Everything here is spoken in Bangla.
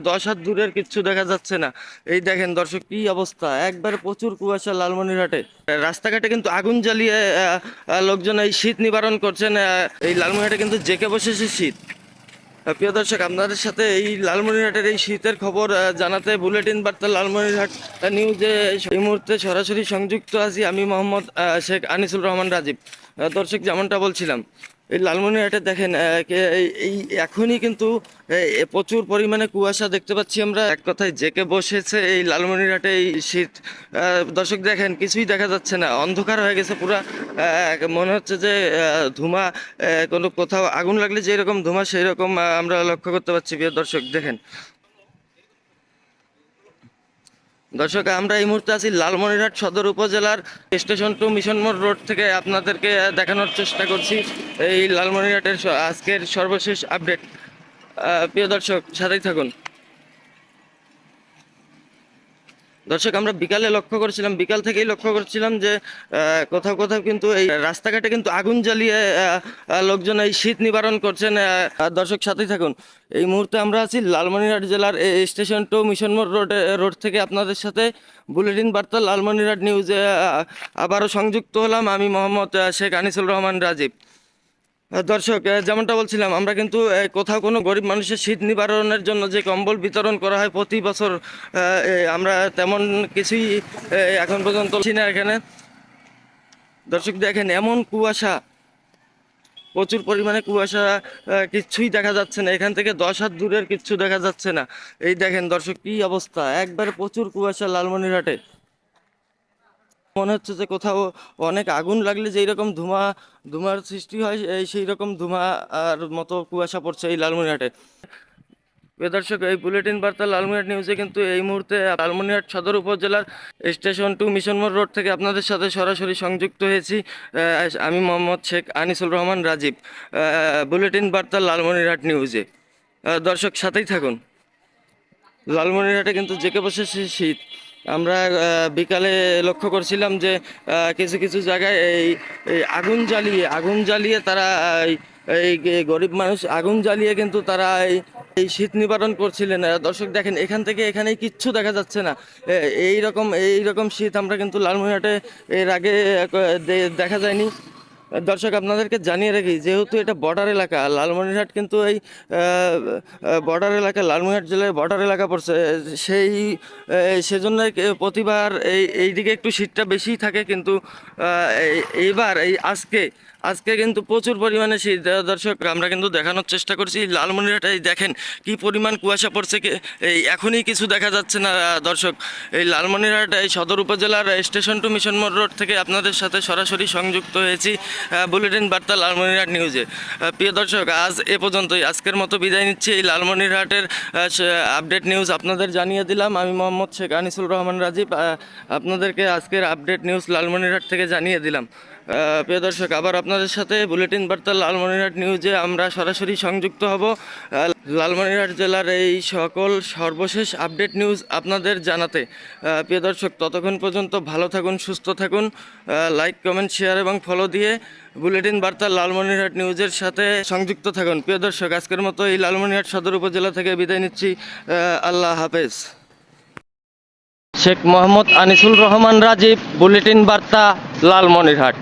10 হাত দূরের কিচ্ছু দেখা যাচ্ছে না। এই দেখেন দর্শক কি অবস্থা, একবার প্রচুর কুয়াশা লালমনিরহাটে। রাস্তাঘাটে কিন্তু আগুন জ্বালিয়ে লোকজন এই শীত নিবারণ করছেন। এই লালমনিরহাটে কিন্তু জেকে বসেছে শীত। প্রিয় দর্শক, আপনাদের সাথে এই লালমনিরহাটের এই শীতের খবর জানাতে বুলেটিন বার্তা লালমনিরহাট নিউজে এই মুহূর্তে সরাসরি সংযুক্ত আছি আমি মোহাম্মদ শেখ আনিসুল রহমান রাজীব। দর্শক, যেমনটা বলছিলাম, এই লালমনিরহাটে দেখেন এই এখনই কিন্তু প্রচুর পরিমাণে কুয়াশা দেখতে পাচ্ছি আমরা। এক কথায় জেকে বসেছে এই লালমনিরহাটে এই শীত। দর্শক দেখেন, কিছুই দেখা যাচ্ছে না, অন্ধকার হয়ে গেছে পুরা। মনে হচ্ছে যে ধোঁয়া, কোনো কোথাও আগুন লাগলে যেরকম ধোঁয়া সেই রকম আমরা লক্ষ্য করতে পারছি। প্রিয় দর্শক দেখেন, দর্শক আমরা এই মুহূর্তে আছি লালমনিরহাট সদর উপজেলার স্টেশন টু মিশন মোড় রোড থেকে আপনাদেরকে দেখানোর চেষ্টা করছি এই লালমনিরহাটের আজকের সর্বশেষ আপডেট। প্রিয় দর্শক, সাথেই থাকুন। দর্শক, আমরা বিকালে লক্ষ্য করছিলাম, বিকাল থেকেই লক্ষ্য করছিলাম যে কোথাও কোথাও কিন্তু এই রাস্তাঘাটে কিন্তু আগুন জ্বালিয়ে লোকজন এই শীত নিবারণ করছেন। দর্শক, সাথেই থাকুন। এই মুহূর্তে আমরা আছি লালমনিরহাট জেলার স্টেশন টু মিশন মোড় রোড থেকে আপনাদের সাথে বুলেটিন বার্তা লালমনিরহাট নিউজে আবারও সংযুক্ত হলাম আমি মোহাম্মদ শেখ আনিসুল রহমান রাজীব। দর্শক, যেমনটা বলছিলাম, আমরা কিন্তু কোথাও কোনো গরিব মানুষের শীত নিবারণের জন্য যে কম্বল বিতরণ করা হয় প্রতি বছর, আমরা তেমন কিছুই এখন পর্যন্ত ছি না এখানে। দর্শক দেখেন, এমন কুয়াশা, প্রচুর পরিমাণে কুয়াশা, কিচ্ছুই দেখা যাচ্ছে না, এখান থেকে 10 হাত দূরের কিচ্ছু দেখা যাচ্ছে না। এই দেখেন দর্শক কি অবস্থা, একবার প্রচুর কুয়াশা লালমনিরহাটে। মনে হচ্ছে যে কোথাও অনেক আগুন লাগলে যেই রকম ধোঁয়ার সৃষ্টি হয় সেই রকম ধোঁয়ার মতো কুয়াশা পড়ছে এই লালমনিরহাটে। প্রিয় দর্শক, এই বুলেটিন বার্তা লালমনিরহাট নিউজে কিন্তু এই মুহূর্তে লালমনিরহাট সদর উপজেলার স্টেশন টু মিশন মোড় রোড থেকে আপনাদের সাথে সরাসরি সংযুক্ত হয়েছি আমি মোহাম্মদ শেখ আনিসুল রহমান রাজীব। বুলেটিন বার্তা লালমনিরহাট নিউজে দর্শক, সাথেই থাকুন। লালমনিরহাটে কিন্তু জেকে বসেছে শীত। আমরা বিকালে লক্ষ্য করছিলাম যে কিছু কিছু জায়গায় এই আগুন জ্বালিয়ে তারা এই গরিব মানুষ আগুন জ্বালিয়ে কিন্তু তারা এই শীত নিবারণ করছিলেন। দর্শক দেখেন, এখান থেকে এখানেই কিচ্ছু দেখা যাচ্ছে না। এই রকম শীত আমরা কিন্তু লালমনিরহাটে এর আগে দেখা যায়নি। দর্শক, আপনাদেরকে জানিয়ে রাখি, যেহেতু এটা বর্ডার এলাকা, লালমনিরহাট কিন্তু এই বর্ডার এলাকা, লালমনিরহাট জেলায় বর্ডার এলাকা পড়ছে, সেজন্য প্রতিবার এইদিকে একটু শীতটা বেশিই থাকে। কিন্তু এইবার আজকে কিন্তু প্রচুর পরিমাণে শীত। দর্শক, আমরা কিন্তু দেখানোর চেষ্টা করছি লালমনিরহাটে দেখেন কি পরিমাণ কুয়াশা পড়ছে, এই এখনই কিছু দেখা যাচ্ছে না। দর্শক, এই লালমনিরহাট এই সদর উপজেলার স্টেশন টু মিশন মোড় রোড থেকে আপনাদের সাথে সরাসরি সংযুক্ত হয়েছি বুলেটিন বার্তা লালমনিরহাট নিউজে। প্রিয় দর্শক, আজ এ পর্যন্তই, আজকের মতো বিদায় নিচ্ছি। এই লালমনিরহাটের আপডেট নিউজ আপনাদের জানিয়ে দিলাম আমি মোহাম্মদ শেখ আনিসুল রহমান রাজীব। আপনাদেরকে আজকের আপডেট নিউজ লালমনিরহাট থেকে জানিয়ে দিলাম। প্রিয় দর্শক, আবার আপনাদের সাথে বুলেটিন বার্তা লালমনিরহাট নিউজে আমরা সরাসরি সংযুক্ত হব লালমনিরহাট জেলার এই সকল সর্বশেষ আপডেট নিউজ আপনাদের জানাতে। প্রিয় দর্শক, ততক্ষণ পর্যন্ত ভালো থাকুন, সুস্থ থাকুন। লাইক, কমেন্ট, শেয়ার এবং ফলো দিয়ে বুলেটিন বার্তা লালমনিরহাট নিউজের সাথে সংযুক্ত থাকুন। প্রিয় দর্শক, আজকের মতো এই লালমনিরহাট সদর উপজেলা থেকে বিদায় নিচ্ছি। আল্লাহ হাফেজ। শেখ মোহাম্মদ আনিসুল রহমান রাজীব, বুলেটিন বার্তা লালমনিরহাট।